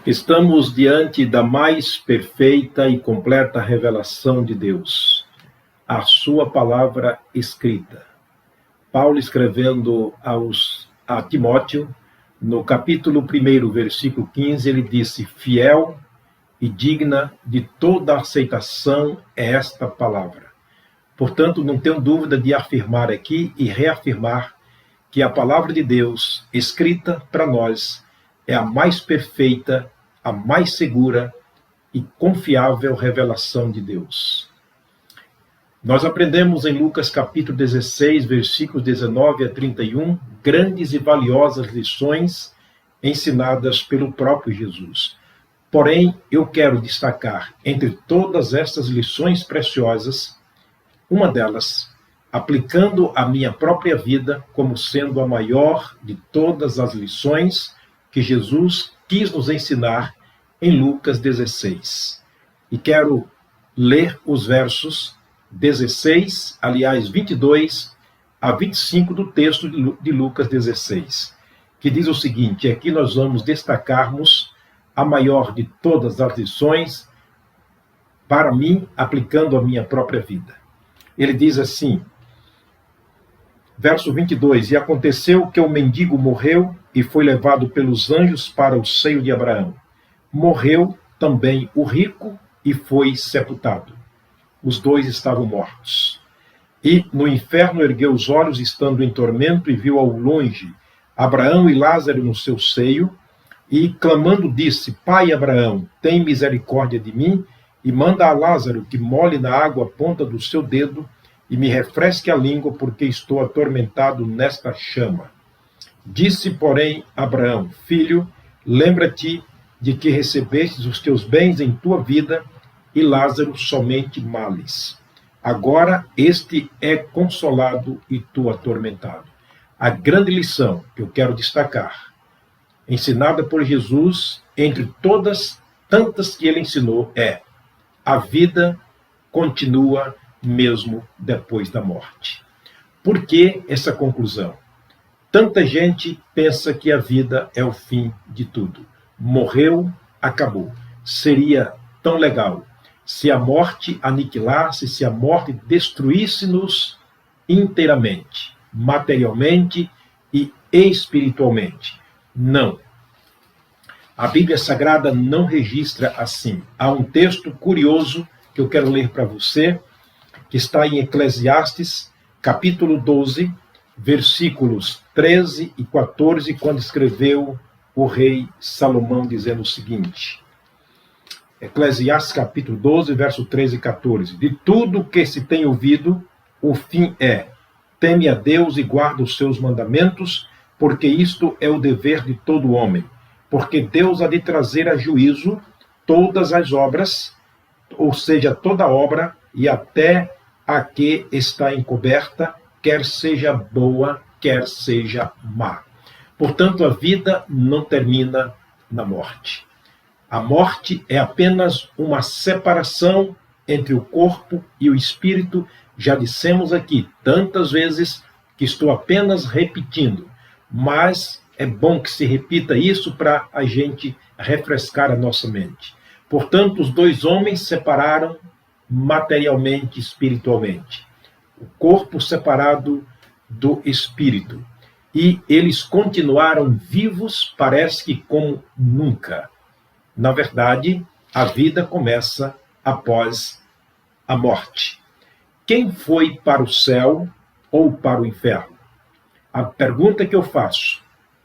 Estamos diante da mais perfeita e completa revelação de Deus, a sua palavra escrita. Paulo escrevendo a Timóteo, no capítulo 1, versículo 15, ele disse: fiel e digna de toda aceitação é esta palavra. Portanto, não tenho dúvida de afirmar aqui e reafirmar que a palavra de Deus, escrita para nós, é a mais perfeita, a mais segura e confiável revelação de Deus. Nós aprendemos em Lucas capítulo 16, versículos 19 a 31, grandes e valiosas lições ensinadas pelo próprio Jesus. Porém, eu quero destacar, entre todas estas lições preciosas, uma delas, aplicando a minha própria vida como sendo a maior de todas as lições que Jesus quis nos ensinar em Lucas 16. E quero ler os versos 22 a 25 do texto de Lucas 16, que diz o seguinte: aqui nós vamos destacarmos a maior de todas as lições para mim, aplicando a minha própria vida. Ele diz assim, verso 22, e aconteceu que o mendigo morreu e foi levado pelos anjos para o seio de Abraão. Morreu também o rico e foi sepultado. Os dois estavam mortos. E no inferno ergueu os olhos, estando em tormento, e viu ao longe Abraão e Lázaro no seu seio, e clamando disse: Pai Abraão, tem misericórdia de mim, e manda a Lázaro que molhe na água a ponta do seu dedo, e me refresque a língua, porque estou atormentado nesta chama. Disse, porém, Abraão: Filho, lembra-te de que recebestes os teus bens em tua vida, e Lázaro somente males. Agora este é consolado e tu atormentado. A grande lição que eu quero destacar, ensinada por Jesus, entre todas tantas que ele ensinou, é: a vida continua mesmo depois da morte. Por que essa conclusão? Tanta gente pensa que a vida é o fim de tudo. Morreu, acabou. Seria tão legal se a morte aniquilasse, se a morte destruísse-nos inteiramente, materialmente e espiritualmente. Não. A Bíblia Sagrada não registra assim. Há um texto curioso que eu quero ler para você, que está em Eclesiastes, capítulo 12, versículos 13 e 14, quando escreveu o rei Salomão, dizendo o seguinte. Eclesiastes, capítulo 12, verso 13 e 14. De tudo que se tem ouvido, o fim é: teme a Deus e guarda os seus mandamentos, porque isto é o dever de todo homem. Porque Deus há de trazer a juízo todas as obras, ou seja, toda obra, e até a que está encoberta, quer seja boa, quer seja má. Portanto, a vida não termina na morte. A morte é apenas uma separação entre o corpo e o espírito. Já dissemos aqui tantas vezes que estou apenas repetindo, mas é bom que se repita isso para a gente refrescar a nossa mente. Portanto, os dois homens separaram materialmente e espiritualmente. O corpo separado do espírito. E eles continuaram vivos, parece que como nunca. Na verdade, a vida começa após a morte. Quem foi para o céu ou para o inferno? A pergunta que eu faço,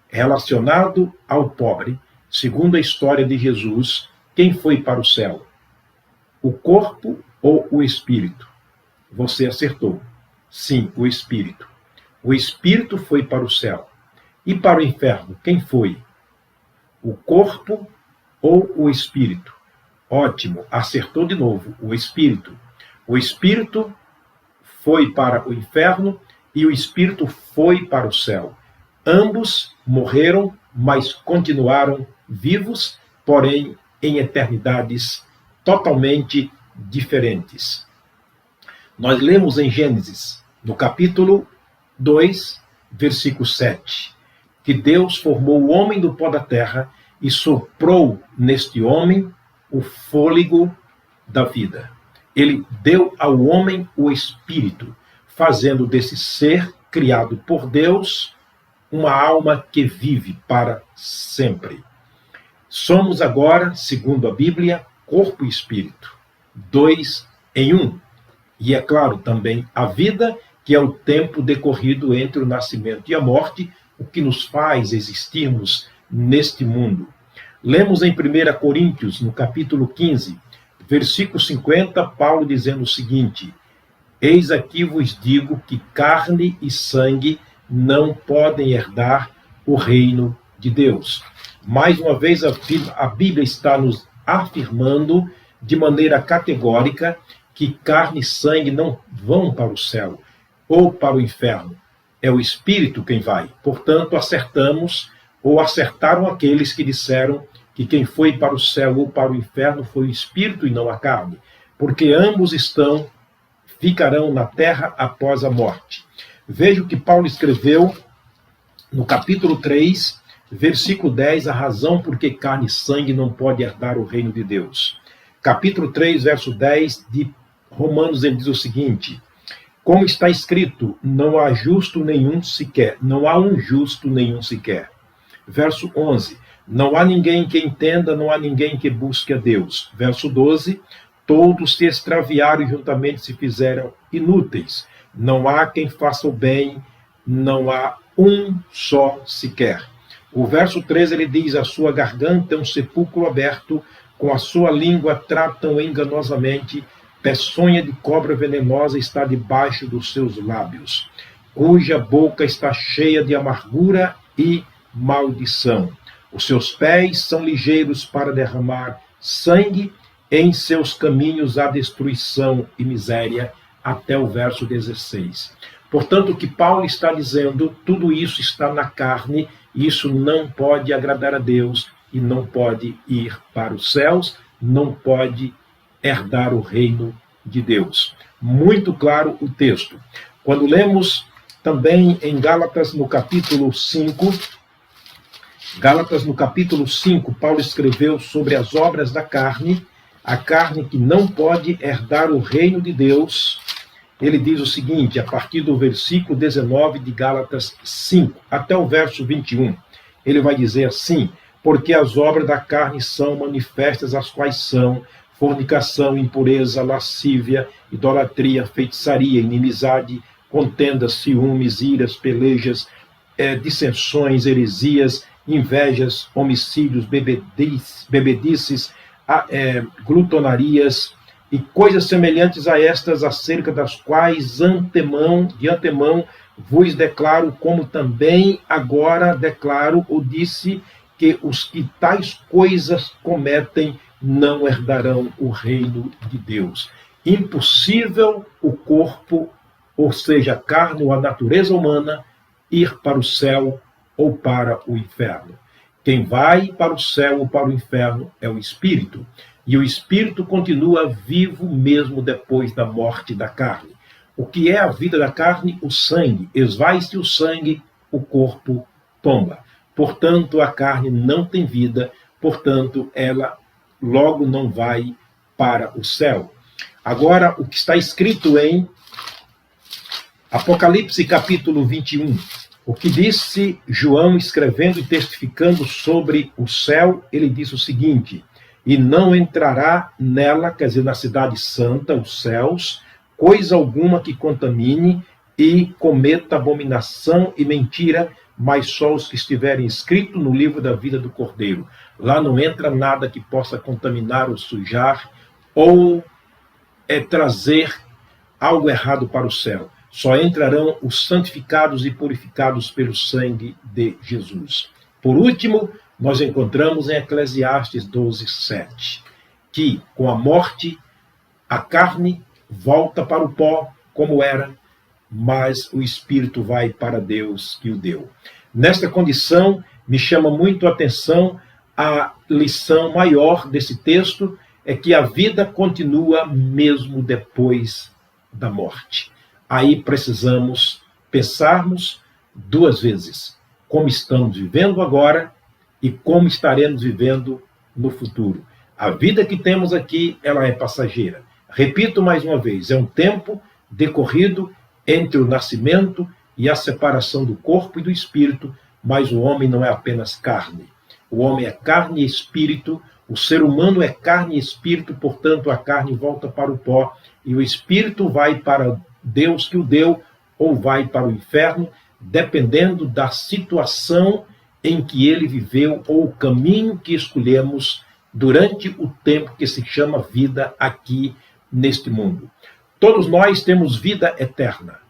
relacionado ao pobre, segundo a história de Jesus, quem foi para o céu? O corpo ou o espírito? Você acertou. Sim, o espírito. O espírito foi para o céu. E para o inferno, quem foi? O corpo ou o espírito? Ótimo, acertou de novo, o espírito. O espírito foi para o inferno e o espírito foi para o céu. Ambos morreram, mas continuaram vivos, porém em eternidades totalmente diferentes. Nós lemos em Gênesis, no capítulo 2, versículo 7, que Deus formou o homem do pó da terra e soprou neste homem o fôlego da vida. Ele deu ao homem o espírito, fazendo desse ser criado por Deus uma alma que vive para sempre. Somos agora, segundo a Bíblia, corpo e espírito, 2 em 1. E é claro também a vida, que é o tempo decorrido entre o nascimento e a morte, o que nos faz existirmos neste mundo. Lemos em 1 Coríntios, no capítulo 15, versículo 50, Paulo dizendo o seguinte: eis aqui vos digo que carne e sangue não podem herdar o reino de Deus. Mais uma vez, a Bíblia está nos afirmando de maneira categórica que carne e sangue não vão para o céu ou para o inferno. É o Espírito quem vai. Portanto, acertaram aqueles que disseram que quem foi para o céu ou para o inferno foi o Espírito e não a carne, porque ambos ficarão na terra após a morte. Veja o que Paulo escreveu no capítulo 3, versículo 10, a razão por que carne e sangue não pode herdar o reino de Deus. Capítulo 3, verso 10 de Romanos, ele diz o seguinte: como está escrito, não há justo nenhum sequer, não há um justo nenhum sequer. Verso 11, não há ninguém que entenda, não há ninguém que busque a Deus. Verso 12, todos se extraviaram e juntamente se fizeram inúteis. Não há quem faça o bem, não há um só sequer. O verso 13, ele diz, a sua garganta é um sepulcro aberto, com a sua língua tratam enganosamente, peçonha de cobra venenosa está debaixo dos seus lábios, cuja boca está cheia de amargura e maldição. Os seus pés são ligeiros para derramar sangue, em seus caminhos há destruição e miséria, até o verso 16. Portanto, o que Paulo está dizendo, tudo isso está na carne, e isso não pode agradar a Deus, e não pode ir para os céus, não pode herdar o reino de Deus. Muito claro o texto. Quando lemos também em Gálatas, no capítulo 5, Paulo escreveu sobre as obras da carne, a carne que não pode herdar o reino de Deus. Ele diz o seguinte, a partir do versículo 19 de Gálatas 5, até o verso 21. Ele vai dizer assim: porque as obras da carne são manifestas, as quais são fornicação, impureza, lascívia, idolatria, feitiçaria, inimizade, contendas, ciúmes, iras, pelejas, dissensões, heresias, invejas, homicídios, bebedices, glutonarias e coisas semelhantes a estas, acerca das quais de antemão vos declaro, como também agora declaro ou disse, que os que tais coisas cometem não herdarão o reino de Deus. Impossível o corpo, ou seja, a carne ou a natureza humana, ir para o céu ou para o inferno. Quem vai para o céu ou para o inferno é o Espírito. E o Espírito continua vivo mesmo depois da morte da carne. O que é a vida da carne? O sangue. Esvai-se o sangue, o corpo tomba. Portanto, a carne não tem vida, portanto, ela logo não vai para o céu. Agora, o que está escrito em Apocalipse capítulo 21, o que disse João escrevendo e testificando sobre o céu, ele diz o seguinte: e não entrará nela, quer dizer, na cidade santa, os céus, coisa alguma que contamine e cometa abominação e mentira, mas só os que estiverem escritos no livro da vida do Cordeiro. Lá não entra nada que possa contaminar ou sujar ou trazer algo errado para o céu. Só entrarão os santificados e purificados pelo sangue de Jesus. Por último, nós encontramos em Eclesiastes 12:7, que com a morte a carne volta para o pó como era, mas o espírito vai para Deus que o deu. Nesta condição, me chama muito a atenção a lição maior desse texto, é que a vida continua mesmo depois da morte. Aí precisamos pensarmos duas vezes como estamos vivendo agora e como estaremos vivendo no futuro. A vida que temos aqui, ela é passageira. Repito mais uma vez, é um tempo decorrido entre o nascimento e a separação do corpo e do espírito, mas o homem não é apenas carne. O homem é carne e espírito, o ser humano é carne e espírito, portanto a carne volta para o pó e o espírito vai para Deus que o deu ou vai para o inferno, dependendo da situação em que ele viveu ou o caminho que escolhemos durante o tempo que se chama vida aqui neste mundo. Todos nós temos vida eterna.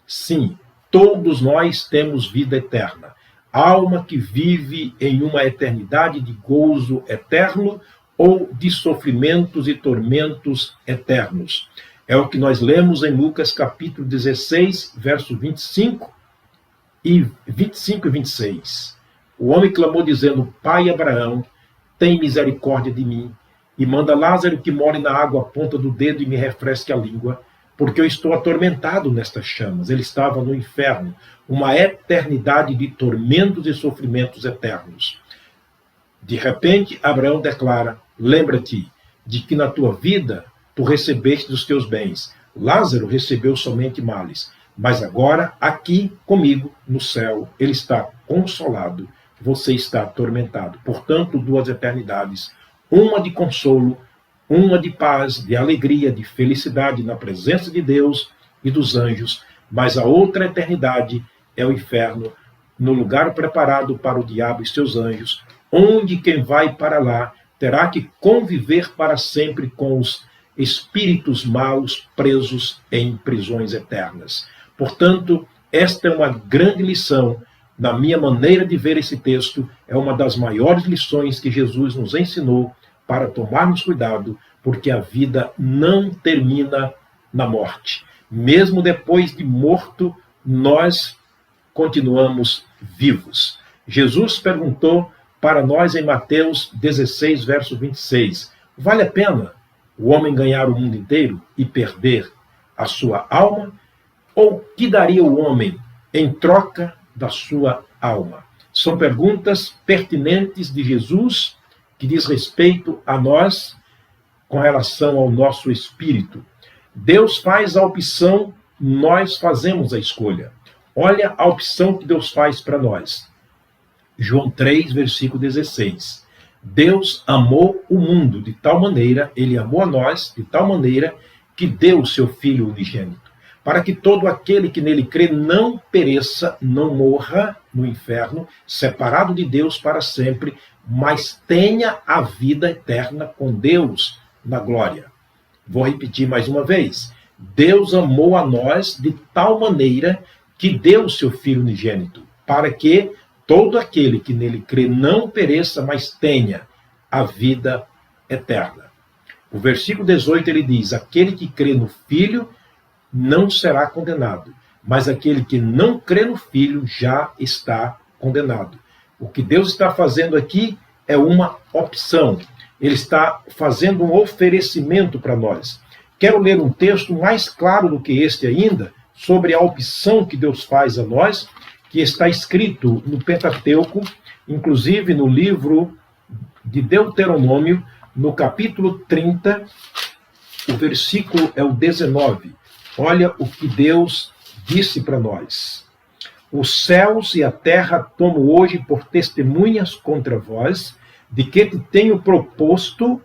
Sim, todos nós temos vida eterna. Alma que vive em uma eternidade de gozo eterno ou de sofrimentos e tormentos eternos. É o que nós lemos em Lucas capítulo 16, verso 25 e 26. O homem clamou dizendo: Pai Abraão, tem misericórdia de mim e manda Lázaro que more na água à ponta do dedo e me refresque a língua, porque eu estou atormentado nestas chamas. Ele estava no inferno, uma eternidade de tormentos e sofrimentos eternos. De repente, Abraão declara: lembra-te de que na tua vida tu recebeste os teus bens. Lázaro recebeu somente males, mas agora, aqui comigo, no céu, ele está consolado, você está atormentado. Portanto, duas eternidades, uma de consolo, uma de paz, de alegria, de felicidade na presença de Deus e dos anjos, mas a outra eternidade é o inferno, no lugar preparado para o diabo e seus anjos, onde quem vai para lá terá que conviver para sempre com os espíritos maus presos em prisões eternas. Portanto, esta é uma grande lição. Na minha maneira de ver esse texto, é uma das maiores lições que Jesus nos ensinou para tomarmos cuidado, porque a vida não termina na morte. Mesmo depois de morto, nós continuamos vivos. Jesus perguntou para nós em Mateus 16, verso 26, vale a pena o homem ganhar o mundo inteiro e perder a sua alma? Ou que daria o homem em troca da sua alma? São perguntas pertinentes de Jesus que diz respeito a nós com relação ao nosso espírito. Deus faz a opção, nós fazemos a escolha. Olha a opção que Deus faz para nós. João 3, versículo 16. Deus amou o mundo de tal maneira, ele amou a nós de tal maneira que deu o seu Filho unigênito, para que todo aquele que nele crê não pereça, não morra no inferno, separado de Deus para sempre, mas tenha a vida eterna com Deus na glória. Vou repetir mais uma vez. Deus amou a nós de tal maneira que deu o seu Filho unigênito, para que todo aquele que nele crê não pereça, mas tenha a vida eterna. O versículo 18 ele diz: aquele que crê no Filho não será condenado, mas aquele que não crê no Filho já está condenado. O que Deus está fazendo aqui é uma opção. Ele está fazendo um oferecimento para nós. Quero ler um texto mais claro do que este ainda, sobre a opção que Deus faz a nós, que está escrito no Pentateuco, inclusive no livro de Deuteronômio, no capítulo 30, o versículo é o 19. Olha o que Deus disse para nós. Os céus e a terra tomo hoje por testemunhas contra vós, de que te tenho proposto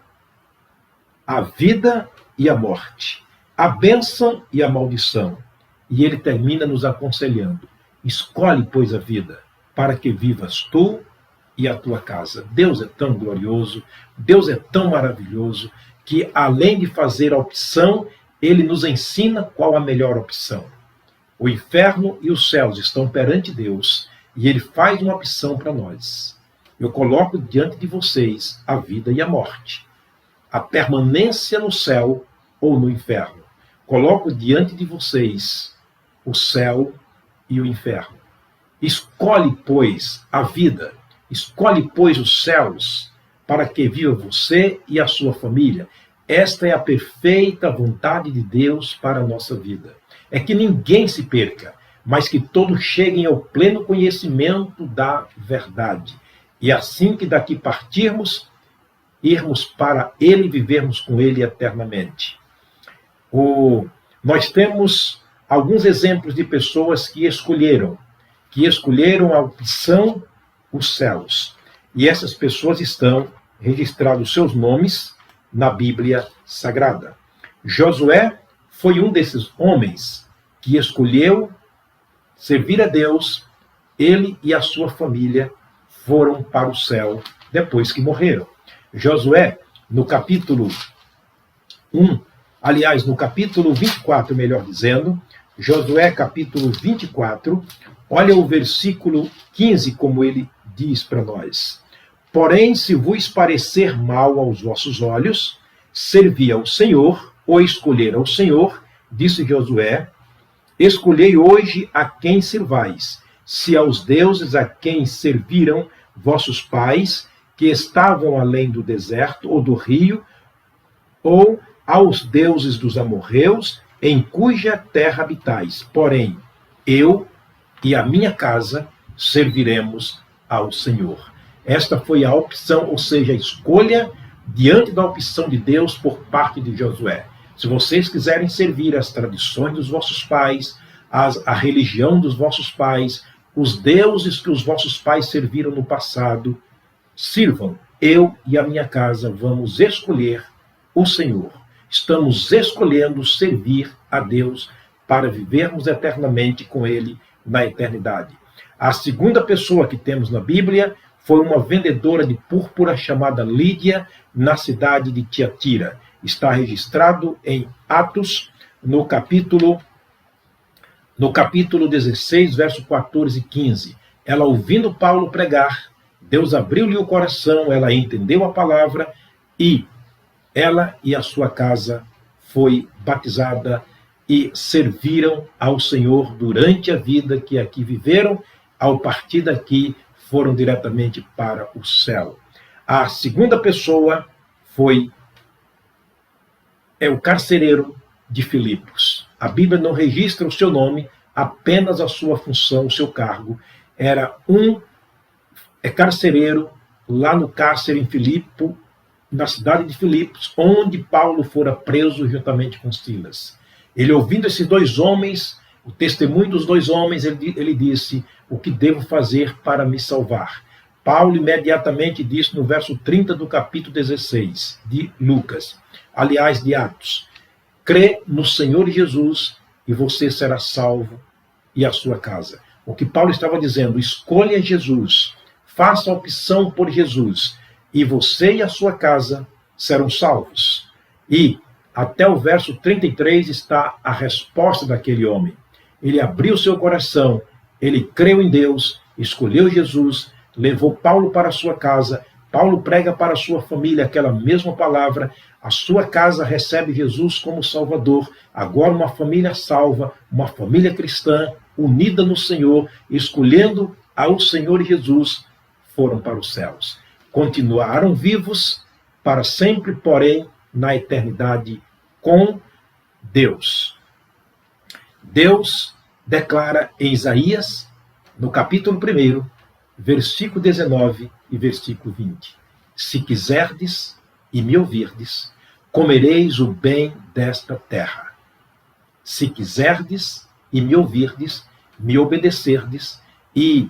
a vida e a morte, a bênção e a maldição. E ele termina nos aconselhando: escolhe, pois, a vida, para que vivas tu e a tua casa. Deus é tão glorioso, Deus é tão maravilhoso, que além de fazer a opção, ele nos ensina qual a melhor opção. O inferno e os céus estão perante Deus, e ele faz uma opção para nós. Eu coloco diante de vocês a vida e a morte, a permanência no céu ou no inferno. Coloco diante de vocês o céu e o inferno. Escolhe, pois, a vida, escolhe, pois, os céus, para que viva você e a sua família. Esta é a perfeita vontade de Deus para a nossa vida. É que ninguém se perca, mas que todos cheguem ao pleno conhecimento da verdade. e assim que daqui partirmos, irmos para ele e vivermos com ele eternamente. Nós temos alguns exemplos de pessoas que escolheram a opção os céus. E essas pessoas estão registrados seus nomes na Bíblia Sagrada. Josué foi um desses homens que escolheu servir a Deus. Ele e a sua família foram para o céu depois que morreram. Josué, no capítulo 1, aliás, no capítulo 24, melhor dizendo, Josué capítulo 24, olha o versículo 15, como ele diz para nós. Porém, se vos parecer mal aos vossos olhos, servi ao Senhor, ou escolher ao Senhor, disse Josué, escolhei hoje a quem servais, se aos deuses a quem serviram vossos pais, que estavam além do deserto ou do rio, ou aos deuses dos amorreus, em cuja terra habitais. Porém, eu e a minha casa serviremos ao Senhor. Esta foi a opção, ou seja, a escolha diante da opção de Deus por parte de Josué. Se vocês quiserem servir as tradições dos vossos pais, a religião dos vossos pais, os deuses que os vossos pais serviram no passado, sirvam. Eu e a minha casa vamos escolher o Senhor. Estamos escolhendo servir a Deus para vivermos eternamente com Ele na eternidade. A segunda pessoa que temos na Bíblia foi uma vendedora de púrpura chamada Lídia, na cidade de Tiatira. Está registrado em Atos, no capítulo 16, verso 14 e 15. Ela, ouvindo Paulo pregar, Deus abriu-lhe o coração, ela entendeu a palavra e ela e a sua casa foi batizada e serviram ao Senhor durante a vida que aqui viveram. Ao partir daqui, foram diretamente para o céu. A segunda pessoa é o carcereiro de Filipos. A Bíblia não registra o seu nome, apenas a sua função, o seu cargo. Era carcereiro lá no cárcere em Filipo, na cidade de Filipos, onde Paulo fora preso juntamente com Silas. Ele, ouvindo esses dois homens, o testemunho dos dois homens, ele disse, o que devo fazer para me salvar? Paulo imediatamente disse no verso 30 do capítulo 16 de Lucas, aliás, de Atos, crê no Senhor Jesus e você será salvo e a sua casa. O que Paulo estava dizendo, escolha Jesus, faça a opção por Jesus, e você e a sua casa serão salvos. E até o verso 33 está a resposta daquele homem. Ele abriu seu coração, ele creu em Deus, escolheu Jesus, levou Paulo para a sua casa, Paulo prega para a sua família aquela mesma palavra, a sua casa recebe Jesus como Salvador, agora uma família salva, uma família cristã, unida no Senhor, escolhendo ao Senhor Jesus, foram para os céus. Continuaram vivos para sempre, porém, na eternidade com Deus. Deus declara em Isaías, no capítulo 1, versículo 19 e versículo 20. Se quiserdes e me ouvirdes, comereis o bem desta terra. Se quiserdes e me ouvirdes, me obedecerdes e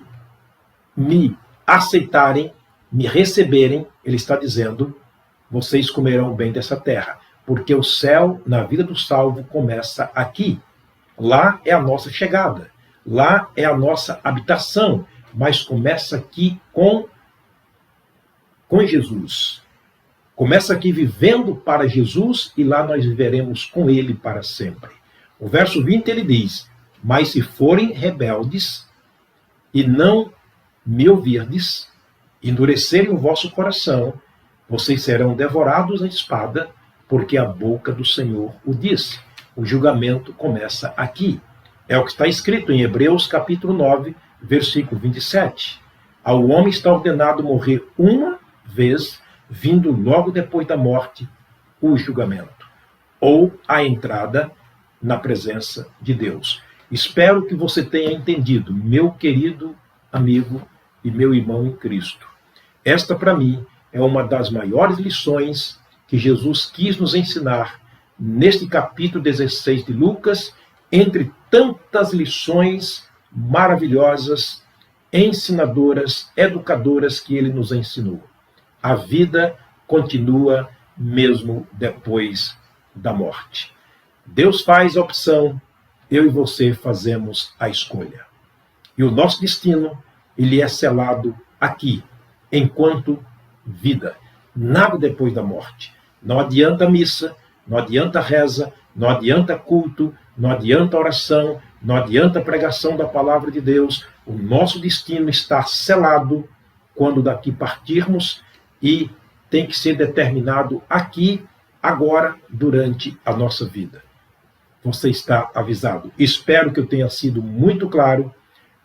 me aceitarem, me receberem, ele está dizendo, vocês comerão o bem dessa terra. Porque o céu, na vida do salvo, começa aqui. Lá é a nossa chegada. Lá é a nossa habitação. Mas começa aqui com Jesus. Começa aqui vivendo para Jesus e lá nós viveremos com Ele para sempre. O verso 20 ele diz, mas se forem rebeldes e não me ouvirdes, endurecerem o vosso coração, vocês serão devorados à espada, porque a boca do Senhor o disse. O julgamento começa aqui. É o que está escrito em Hebreus capítulo 9, versículo 27. Ao homem está ordenado morrer uma vez, vindo logo depois da morte o julgamento, ou a entrada na presença de Deus. Espero que você tenha entendido, meu querido amigo e meu irmão em Cristo. Esta, para mim, é uma das maiores lições que Jesus quis nos ensinar neste capítulo 16 de Lucas, entre tantas lições maravilhosas, ensinadoras, educadoras que ele nos ensinou. A vida continua mesmo depois da morte. Deus faz a opção, eu e você fazemos a escolha. E o nosso destino, ele é selado aqui, enquanto vida. Nada depois da morte. Não adianta missa, não adianta reza, não adianta culto, não adianta oração, não adianta pregação da palavra de Deus. O nosso destino está selado quando daqui partirmos e tem que ser determinado aqui, agora, durante a nossa vida. Você está avisado. Espero que eu tenha sido muito claro,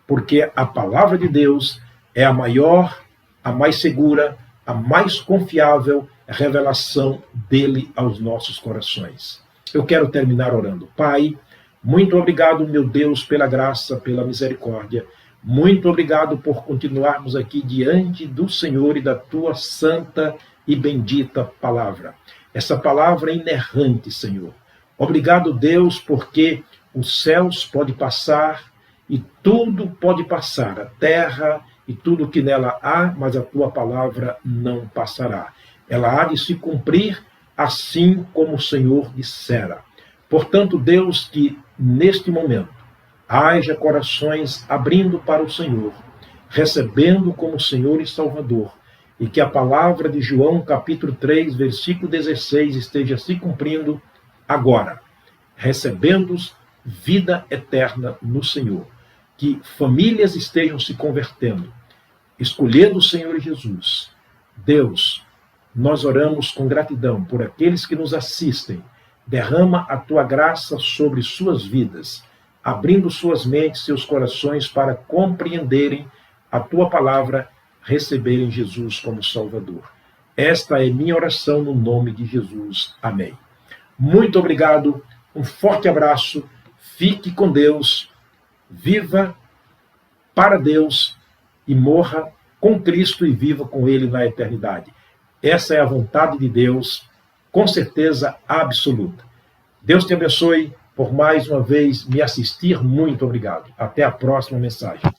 porque a palavra de Deus é a maior, a mais segura, a mais confiável revelação dele aos nossos corações. Eu quero terminar orando. Pai, muito obrigado, meu Deus, pela graça, pela misericórdia. Muito obrigado por continuarmos aqui diante do Senhor e da tua santa e bendita palavra. Essa palavra é inerrante, Senhor. Obrigado, Deus, porque os céus podem passar e tudo pode passar, a terra e tudo que nela há, mas a tua palavra não passará. Ela há de se cumprir assim como o Senhor dissera. Portanto, Deus, que neste momento haja corações abrindo para o Senhor, recebendo como Senhor e Salvador, e que a palavra de João, capítulo 3, versículo 16, esteja se cumprindo agora, recebendo vida eterna no Senhor. Que famílias estejam se convertendo, escolhendo o Senhor Jesus. Deus, nós oramos com gratidão por aqueles que nos assistem. Derrama a tua graça sobre suas vidas, abrindo suas mentes, seus corações para compreenderem a tua palavra, receberem Jesus como Salvador. Esta é minha oração no nome de Jesus. Amém. Muito obrigado, um forte abraço, fique com Deus, viva para Deus e morra com Cristo e viva com Ele na eternidade. Essa é a vontade de Deus, com certeza absoluta. Deus te abençoe por mais uma vez me assistir. Muito obrigado. Até a próxima mensagem.